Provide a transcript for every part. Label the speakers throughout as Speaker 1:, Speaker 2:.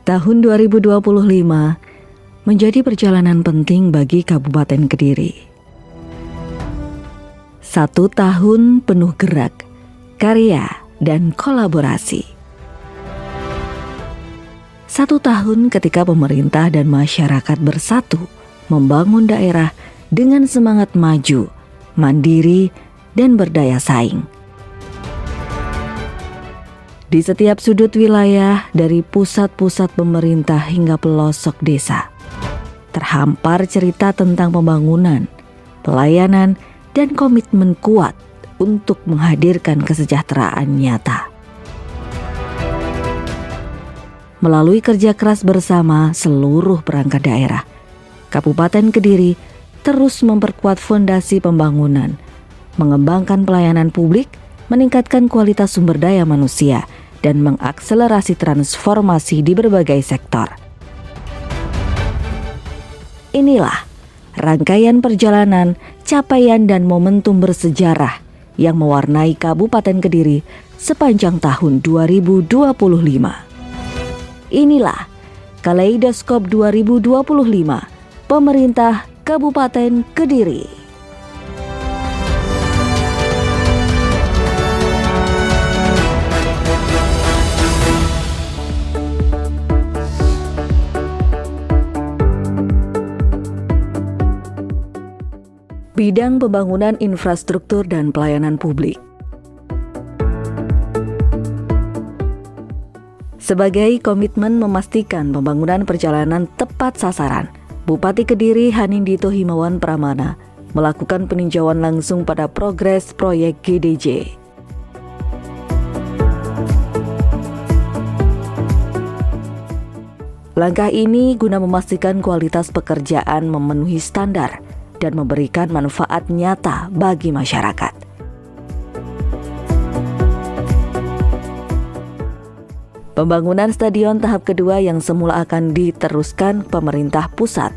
Speaker 1: Tahun 2025 menjadi perjalanan penting bagi Kabupaten Kediri. 1 tahun penuh gerak, karya, dan kolaborasi. 1 tahun ketika pemerintah dan masyarakat bersatu membangun daerah dengan semangat maju, mandiri, dan berdaya saing. Di setiap sudut wilayah, dari pusat-pusat pemerintah hingga pelosok desa, terhampar cerita tentang pembangunan, pelayanan, dan komitmen kuat untuk menghadirkan kesejahteraan nyata. Melalui kerja keras bersama seluruh perangkat daerah, Kabupaten Kediri terus memperkuat fondasi pembangunan, mengembangkan pelayanan publik, meningkatkan kualitas sumber daya manusia, dan mengakselerasi transformasi di berbagai sektor. Inilah rangkaian perjalanan, capaian, dan momentum bersejarah yang mewarnai Kabupaten Kediri sepanjang tahun 2025. Inilah Kaleidoskop 2025, Pemerintah Kabupaten Kediri. Bidang pembangunan infrastruktur dan pelayanan publik. Sebagai komitmen memastikan pembangunan perjalanan tepat sasaran, Bupati Kediri Hanindito Himawan Pramana melakukan peninjauan langsung pada progres proyek GDJ. Langkah ini guna memastikan kualitas pekerjaan memenuhi standar dan memberikan manfaat nyata bagi masyarakat. Pembangunan stadion tahap kedua yang semula akan diteruskan pemerintah pusat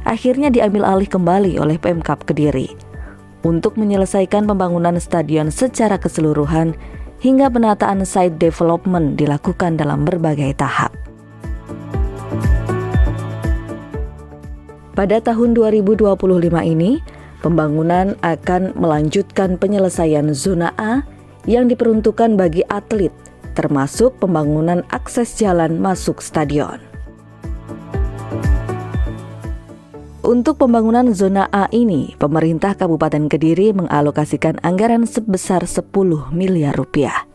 Speaker 1: akhirnya diambil alih kembali oleh Pemkab Kediri untuk menyelesaikan pembangunan stadion secara keseluruhan hingga penataan site development dilakukan dalam berbagai tahap. Pada tahun 2025 ini, pembangunan akan melanjutkan penyelesaian zona A yang diperuntukkan bagi atlet, termasuk pembangunan akses jalan masuk stadion. Untuk pembangunan zona A ini, pemerintah Kabupaten Kediri mengalokasikan anggaran sebesar 10 miliar rupiah.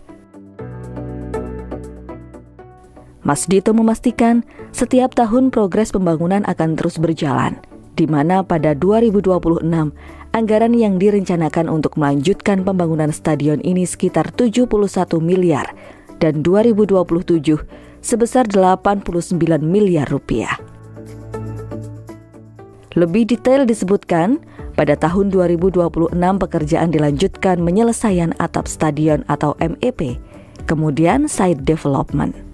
Speaker 1: Mas Dito memastikan setiap tahun progres pembangunan akan terus berjalan, di mana pada 2026 anggaran yang direncanakan untuk melanjutkan pembangunan stadion ini sekitar 71 miliar dan 2027 sebesar 89 miliar rupiah. Lebih detail disebutkan, pada tahun 2026 pekerjaan dilanjutkan penyelesaian atap stadion atau MEP, kemudian site development.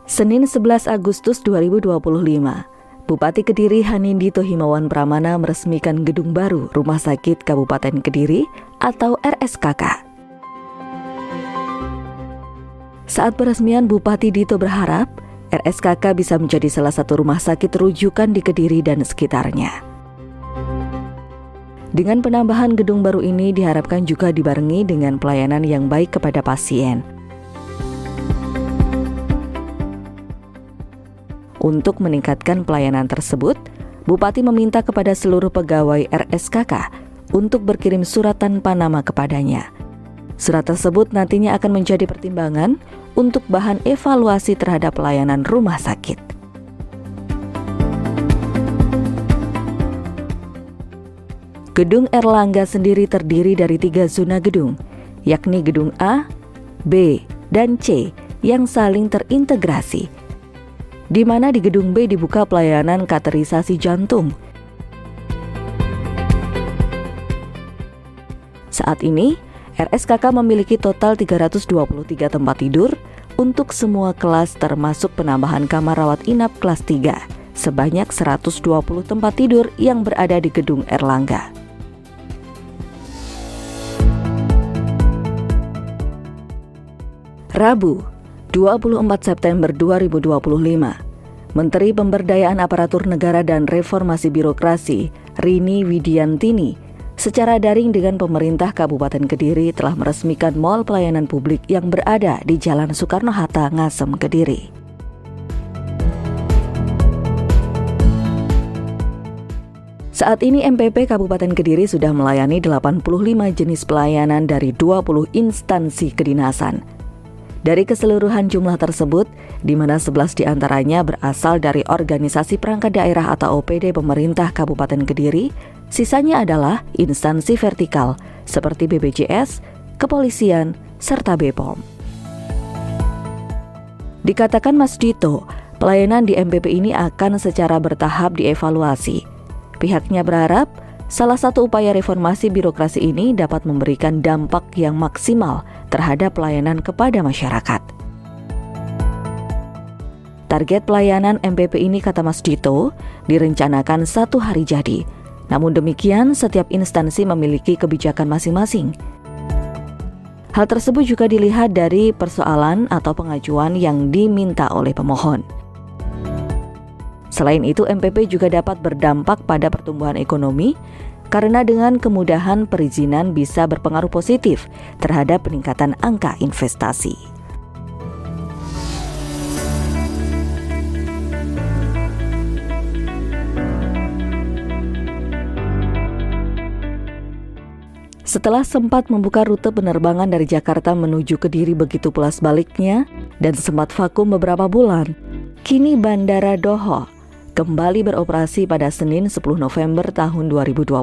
Speaker 1: Senin 11 Agustus 2025, Bupati Kediri Hanindito Himawan Pramana meresmikan gedung baru Rumah Sakit Kabupaten Kediri atau RSKK. Saat peresmian, Bupati Dito berharap RSKK bisa menjadi salah satu rumah sakit rujukan di Kediri dan sekitarnya. Dengan penambahan gedung baru ini diharapkan juga dibarengi dengan pelayanan yang baik kepada pasien. Untuk meningkatkan pelayanan tersebut, Bupati meminta kepada seluruh pegawai RSKK untuk berkirim surat tanpa nama kepadanya. Surat tersebut nantinya akan menjadi pertimbangan untuk bahan evaluasi terhadap pelayanan rumah sakit. Gedung Erlangga sendiri terdiri dari 3 zona gedung, yakni gedung A, B, dan C yang saling terintegrasi, di mana di gedung B dibuka pelayanan kateterisasi jantung. Saat ini, RSKK memiliki total 323 tempat tidur untuk semua kelas termasuk penambahan kamar rawat inap kelas 3 sebanyak 120 tempat tidur yang berada di gedung Erlangga. Rabu, 24 September 2025, Menteri Pemberdayaan Aparatur Negara dan Reformasi Birokrasi, Rini Widiantini, secara daring dengan pemerintah Kabupaten Kediri telah meresmikan Mall Pelayanan Publik yang berada di Jalan Soekarno-Hatta, Ngasem, Kediri. Saat ini MPP Kabupaten Kediri sudah melayani 85 jenis pelayanan dari 20 instansi kedinasan. Dari keseluruhan jumlah tersebut, di mana 11 diantaranya berasal dari organisasi perangkat daerah atau OPD pemerintah Kabupaten Kediri, sisanya adalah instansi vertikal seperti BPJS, kepolisian, serta BPOM. Dikatakan Mas Dito, pelayanan di MPP ini akan secara bertahap dievaluasi. Pihaknya berharap salah satu upaya reformasi birokrasi ini dapat memberikan dampak yang maksimal terhadap pelayanan kepada masyarakat. Target pelayanan MPP ini, kata Mas Dito, direncanakan 1 hari jadi. Namun demikian, setiap instansi memiliki kebijakan masing-masing. Hal tersebut juga dilihat dari persoalan atau pengajuan yang diminta oleh pemohon. Selain itu, MPP juga dapat berdampak pada pertumbuhan ekonomi karena dengan kemudahan perizinan bisa berpengaruh positif terhadap peningkatan angka investasi. Setelah sempat membuka rute penerbangan dari Jakarta menuju Kediri begitu pula sebaliknya dan sempat vakum beberapa bulan, kini Bandara Doho kembali beroperasi pada Senin 10 November tahun 2025.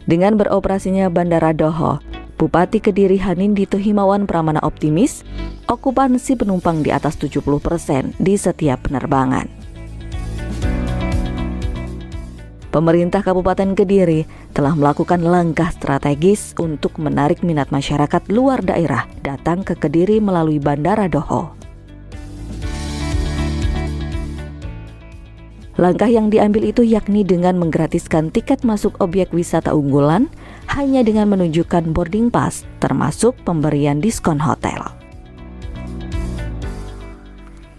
Speaker 1: Dengan beroperasinya Bandara Doho, Bupati Kediri Hanindito Himawan Pramana optimis okupansi penumpang di atas 70% di setiap penerbangan. Pemerintah Kabupaten Kediri telah melakukan langkah strategis untuk menarik minat masyarakat luar daerah datang ke Kediri melalui Bandara Doho. Langkah yang diambil itu yakni dengan menggratiskan tiket masuk objek wisata unggulan hanya dengan menunjukkan boarding pass, termasuk pemberian diskon hotel.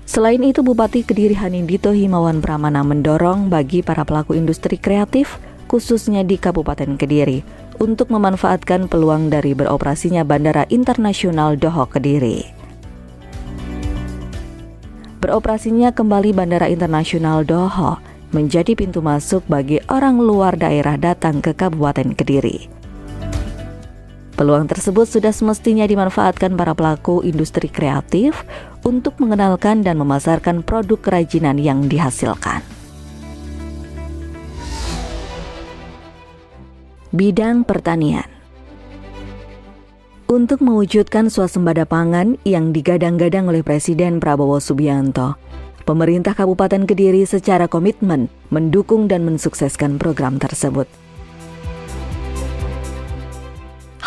Speaker 1: Selain itu, Bupati Kediri Hanindito Himawan Pramana mendorong bagi para pelaku industri kreatif, khususnya di Kabupaten Kediri, untuk memanfaatkan peluang dari beroperasinya Bandara Internasional Doho Kediri. Beroperasinya kembali Bandara Internasional Doho menjadi pintu masuk bagi orang luar daerah datang ke Kabupaten Kediri. Peluang tersebut sudah semestinya dimanfaatkan para pelaku industri kreatif untuk mengenalkan dan memasarkan produk kerajinan yang dihasilkan. Bidang pertanian. Untuk mewujudkan swasembada pangan yang digadang-gadang oleh Presiden Prabowo Subianto, pemerintah Kabupaten Kediri secara komitmen mendukung dan mensukseskan program tersebut.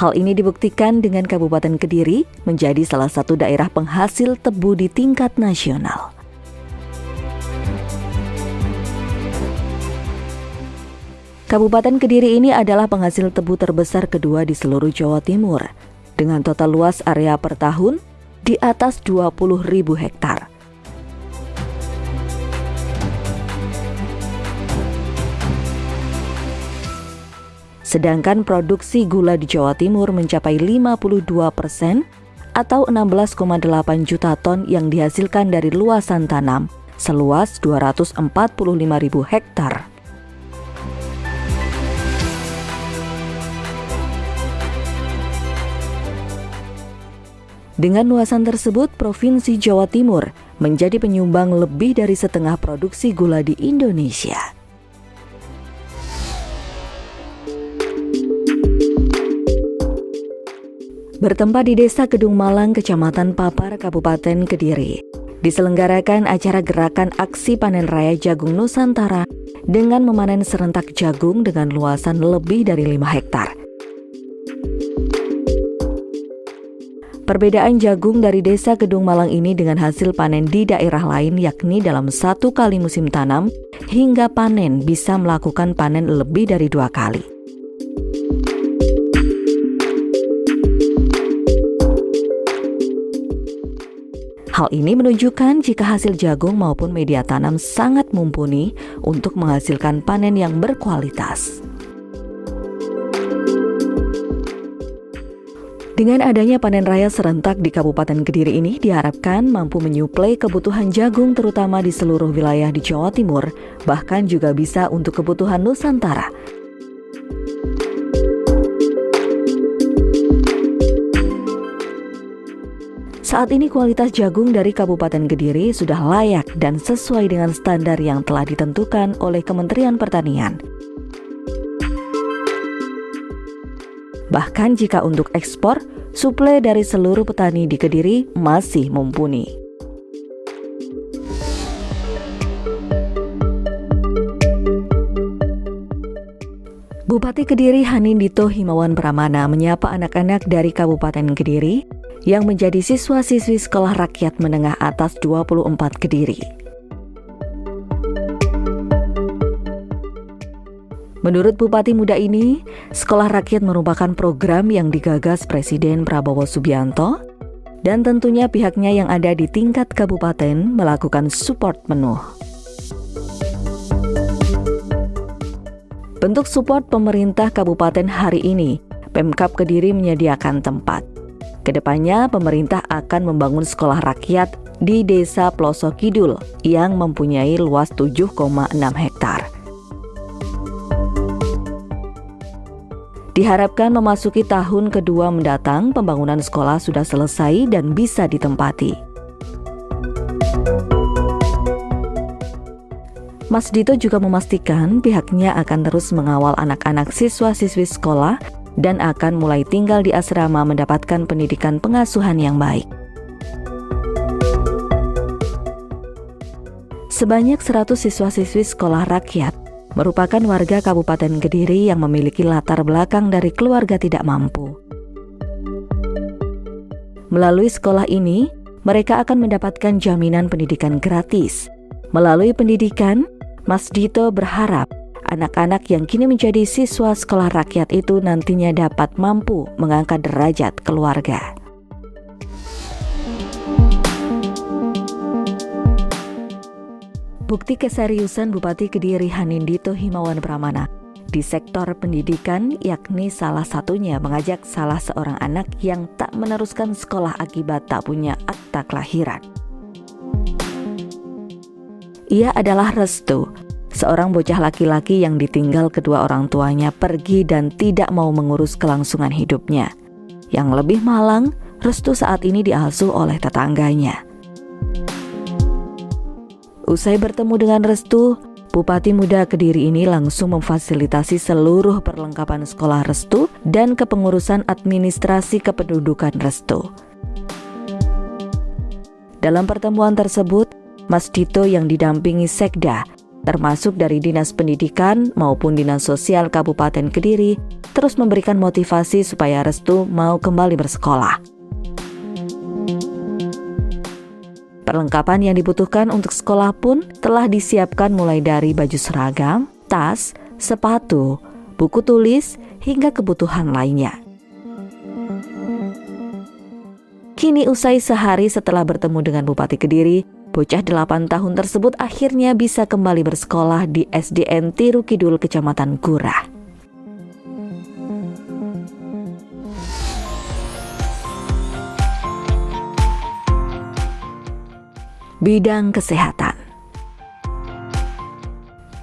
Speaker 1: Hal ini dibuktikan dengan Kabupaten Kediri menjadi salah satu daerah penghasil tebu di tingkat nasional. Kabupaten Kediri ini adalah penghasil tebu terbesar kedua di seluruh Jawa Timur, dengan total luas area per tahun di atas 20.000 hektar. Sedangkan produksi gula di Jawa Timur mencapai 52% atau 16,8 juta ton yang dihasilkan dari luasan tanam seluas 245.000 hektar. Dengan luasan tersebut, Provinsi Jawa Timur menjadi penyumbang lebih dari setengah produksi gula di Indonesia. Bertempat di Desa Kedung Malang, Kecamatan Papar, Kabupaten Kediri, diselenggarakan acara gerakan aksi panen raya jagung Nusantara dengan memanen serentak jagung dengan luasan lebih dari 5 hektar. Perbedaan jagung dari Desa Kedung Malang ini dengan hasil panen di daerah lain yakni dalam 1 kali musim tanam hingga panen bisa melakukan panen lebih dari 2 kali. Hal ini menunjukkan jika hasil jagung maupun media tanam sangat mumpuni untuk menghasilkan panen yang berkualitas. Dengan adanya panen raya serentak di Kabupaten Kediri ini diharapkan mampu menyuplai kebutuhan jagung terutama di seluruh wilayah di Jawa Timur, bahkan juga bisa untuk kebutuhan Nusantara. Saat ini kualitas jagung dari Kabupaten Kediri sudah layak dan sesuai dengan standar yang telah ditentukan oleh Kementerian Pertanian. Bahkan jika untuk ekspor, suplai dari seluruh petani di Kediri masih mumpuni. Bupati Kediri Hanindito Himawan Pramana menyapa anak-anak dari Kabupaten Kediri yang menjadi siswa-siswi Sekolah Rakyat Menengah Atas 24 Kediri. Menurut Bupati muda ini, Sekolah Rakyat merupakan program yang digagas Presiden Prabowo Subianto dan tentunya pihaknya yang ada di tingkat kabupaten melakukan support penuh. Bentuk support pemerintah kabupaten hari ini, Pemkab Kediri menyediakan tempat. Kedepannya, pemerintah akan membangun sekolah rakyat di Desa Pelosok Kidul yang mempunyai luas 7,6 hektar. Diharapkan memasuki tahun kedua mendatang, pembangunan sekolah sudah selesai dan bisa ditempati. Mas Dito juga memastikan pihaknya akan terus mengawal anak-anak siswa-siswi sekolah dan akan mulai tinggal di asrama mendapatkan pendidikan pengasuhan yang baik. Sebanyak 100 siswa-siswi sekolah rakyat merupakan warga Kabupaten Kediri yang memiliki latar belakang dari keluarga tidak mampu. Melalui sekolah ini, mereka akan mendapatkan jaminan pendidikan gratis. Melalui pendidikan, Mas Dito berharap anak-anak yang kini menjadi siswa sekolah rakyat itu nantinya dapat mampu mengangkat derajat keluarga. Bukti keseriusan Bupati Kediri Hanindito Himawan Pramana di sektor pendidikan, yakni salah satunya mengajak salah seorang anak yang tak meneruskan sekolah akibat tak punya akta kelahiran. Ia adalah Restu, seorang bocah laki-laki yang ditinggal kedua orang tuanya pergi dan tidak mau mengurus kelangsungan hidupnya. Yang lebih malang, Restu saat ini diasuh oleh tetangganya. Usai bertemu dengan Restu, Bupati muda Kediri ini langsung memfasilitasi seluruh perlengkapan sekolah Restu dan kepengurusan administrasi kependudukan Restu. Dalam pertemuan tersebut, Mas Dito yang didampingi Sekda, termasuk dari Dinas Pendidikan maupun Dinas Sosial Kabupaten Kediri, terus memberikan motivasi supaya Restu mau kembali bersekolah. Perlengkapan yang dibutuhkan untuk sekolah pun telah disiapkan mulai dari baju seragam, tas, sepatu, buku tulis, hingga kebutuhan lainnya. Kini usai sehari setelah bertemu dengan Bupati Kediri, bocah 8 tahun tersebut akhirnya bisa kembali bersekolah di SDN Tiru Kidul, Kecamatan Gurah. Bidang kesehatan.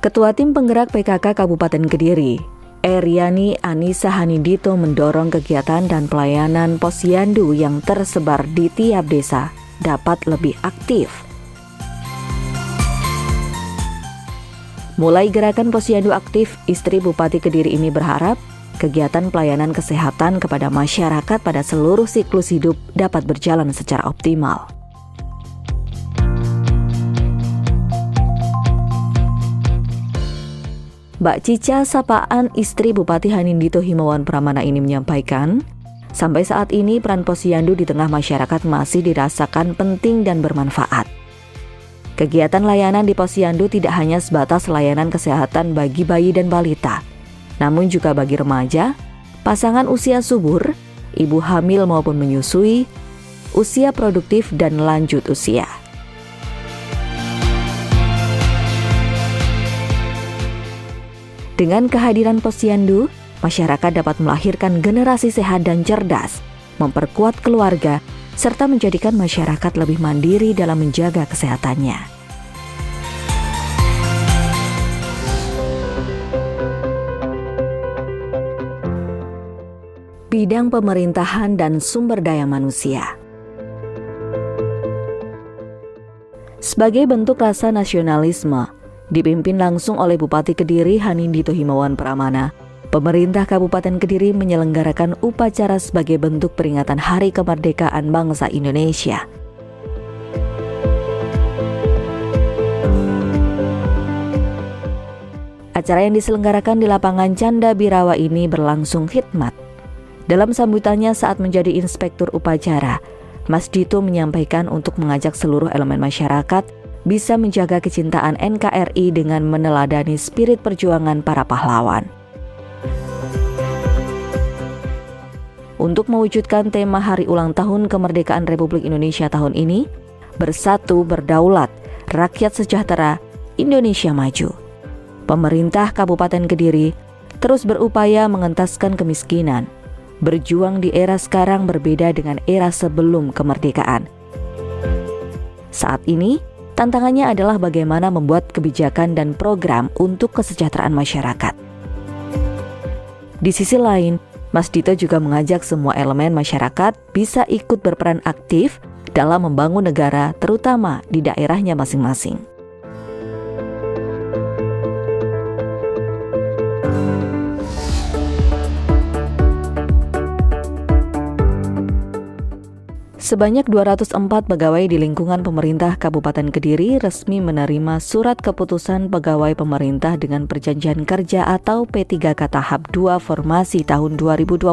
Speaker 1: Ketua Tim Penggerak PKK Kabupaten Kediri, Eriani Anissa Hanindito mendorong kegiatan dan pelayanan posyandu yang tersebar di tiap desa dapat lebih aktif. Mulai gerakan posyandu aktif, istri Bupati Kediri ini berharap kegiatan pelayanan kesehatan kepada masyarakat pada seluruh siklus hidup dapat berjalan secara optimal. Mbak Cica Sapaan, istri Bupati Hanindito Himawan Pramana ini menyampaikan, sampai saat ini peran posyandu di tengah masyarakat masih dirasakan penting dan bermanfaat. Kegiatan layanan di posyandu tidak hanya sebatas layanan kesehatan bagi bayi dan balita, namun juga bagi remaja, pasangan usia subur, ibu hamil maupun menyusui, usia produktif dan lanjut usia. Dengan kehadiran Posyandu, masyarakat dapat melahirkan generasi sehat dan cerdas, memperkuat keluarga, serta menjadikan masyarakat lebih mandiri dalam menjaga kesehatannya. Bidang pemerintahan dan sumber daya manusia. Sebagai bentuk rasa nasionalisme, dipimpin langsung oleh Bupati Kediri Hanindito Himawan Pramana, pemerintah Kabupaten Kediri menyelenggarakan upacara sebagai bentuk peringatan Hari Kemerdekaan Bangsa Indonesia. Acara yang diselenggarakan di lapangan Canda Birawa ini berlangsung khidmat. Dalam sambutannya saat menjadi inspektur upacara, Mas Dito menyampaikan untuk mengajak seluruh elemen masyarakat bisa menjaga kecintaan NKRI dengan meneladani spirit perjuangan para pahlawan. Untuk mewujudkan tema Hari Ulang Tahun Kemerdekaan Republik Indonesia tahun ini, Bersatu Berdaulat, Rakyat Sejahtera, Indonesia Maju. Pemerintah Kabupaten Kediri terus berupaya mengentaskan kemiskinan, berjuang di era sekarang berbeda dengan era sebelum kemerdekaan. Saat ini, tantangannya adalah bagaimana membuat kebijakan dan program untuk kesejahteraan masyarakat. Di sisi lain, Mas Dito juga mengajak semua elemen masyarakat bisa ikut berperan aktif dalam membangun negara, terutama di daerahnya masing-masing. Sebanyak 204 pegawai di lingkungan pemerintah Kabupaten Kediri resmi menerima surat keputusan pegawai pemerintah dengan perjanjian kerja atau P3K tahap 2 formasi tahun 2024.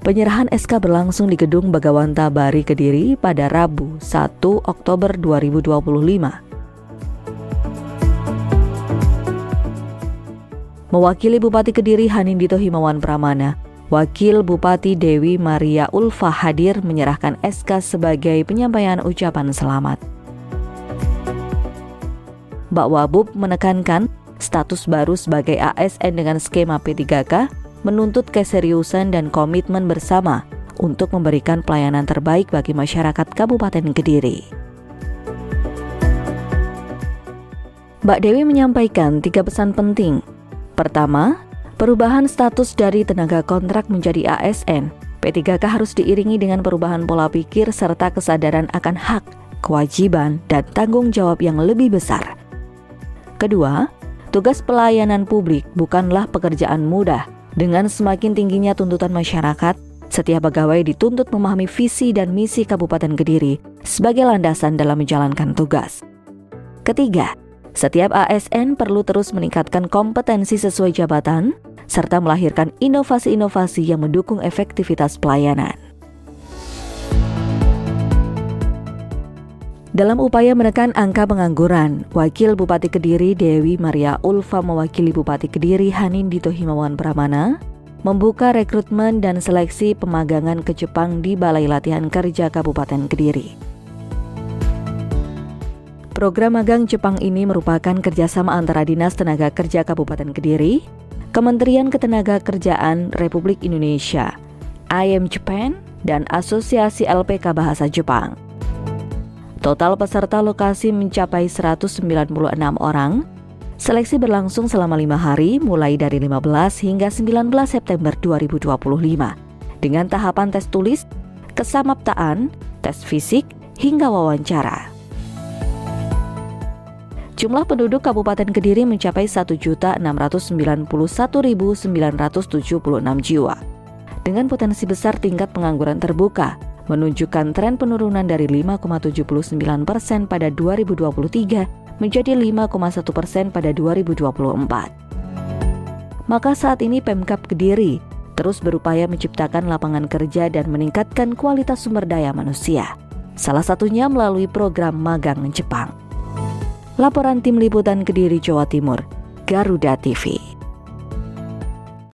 Speaker 1: Penyerahan SK berlangsung di Gedung Bagawanta Bari Kediri pada Rabu 1 Oktober 2025. Mewakili Bupati Kediri Hanindito Himawan Pramana, Wakil Bupati Dewi Maria Ulfa hadir menyerahkan SK sebagai penyampaian ucapan selamat. Mbak Wabub menekankan status baru sebagai ASN dengan skema P3K menuntut keseriusan dan komitmen bersama untuk memberikan pelayanan terbaik bagi masyarakat Kabupaten Kediri. Mbak Dewi menyampaikan 3 pesan penting. Pertama, perubahan status dari tenaga kontrak menjadi ASN, P3K harus diiringi dengan perubahan pola pikir serta kesadaran akan hak, kewajiban, dan tanggung jawab yang lebih besar. Kedua, tugas pelayanan publik bukanlah pekerjaan mudah. Dengan semakin tingginya tuntutan masyarakat, setiap pegawai dituntut memahami visi dan misi Kabupaten Kediri sebagai landasan dalam menjalankan tugas. Ketiga, setiap ASN perlu terus meningkatkan kompetensi sesuai jabatan, serta melahirkan inovasi-inovasi yang mendukung efektivitas pelayanan. Dalam upaya menekan angka pengangguran, Wakil Bupati Kediri Dewi Maria Ulfa mewakili Bupati Kediri Hanindito Himawan Pramana membuka rekrutmen dan seleksi pemagangan ke Jepang di Balai Latihan Kerja Kabupaten Kediri. Program magang Jepang ini merupakan kerjasama antara Dinas Tenaga Kerja Kabupaten Kediri, Kementerian Ketenagakerjaan Republik Indonesia, IM Japan, dan Asosiasi LPK Bahasa Jepang. Total peserta lokasi mencapai 196 orang. Seleksi berlangsung selama 5 hari, mulai dari 15 hingga 19 September 2025, dengan tahapan tes tulis, kesamaptaan, tes fisik, hingga wawancara. Jumlah penduduk Kabupaten Kediri mencapai 1.691.976 jiwa. Dengan potensi besar tingkat pengangguran terbuka, menunjukkan tren penurunan dari 5,79% pada 2023 menjadi 5,1% pada 2024. Maka saat ini Pemkab Kediri terus berupaya menciptakan lapangan kerja dan meningkatkan kualitas sumber daya manusia. Salah satunya melalui program magang Jepang. Laporan Tim Liputan Kediri, Jawa Timur, Garuda TV.